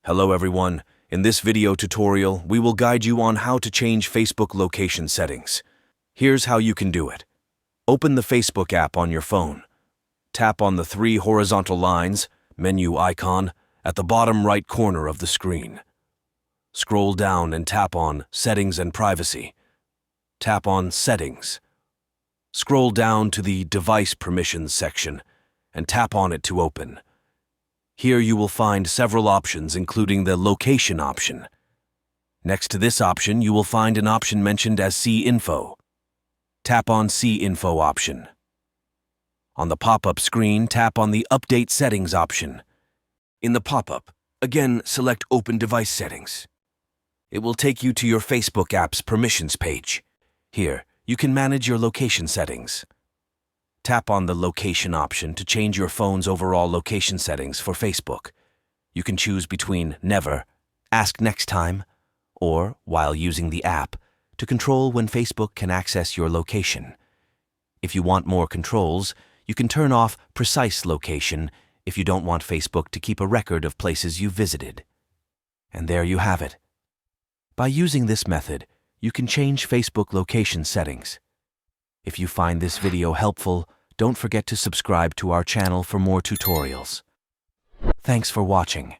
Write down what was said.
Hello everyone. In this video tutorial, we will guide you on how to change Facebook location settings. Here's how you can do it. Open the Facebook app on your phone. Tap on the three horizontal lines, menu icon, at the bottom right corner of the screen. Scroll down and tap on Settings and Privacy. Tap on Settings. Scroll down to the Device Permissions section and tap on it to open. Here you will find several options, including the Location option. Next to this option, you will find an option mentioned as See Info. Tap on See Info option. On the pop-up screen, tap on the Update Settings option. In the pop-up, again select Open Device Settings. It will take you to your Facebook app's permissions page. Here, you can manage your location settings. Tap on the Location option to change your phone's overall location settings for Facebook. You can choose between Never, Ask Next Time, or, while using the app, to control when Facebook can access your location. If you want more controls, you can turn off Precise Location if you don't want Facebook to keep a record of places you visited. And there you have it. By using this method, you can change Facebook location settings. If you find this video helpful, don't forget to subscribe to our channel for more tutorials. Thanks for watching.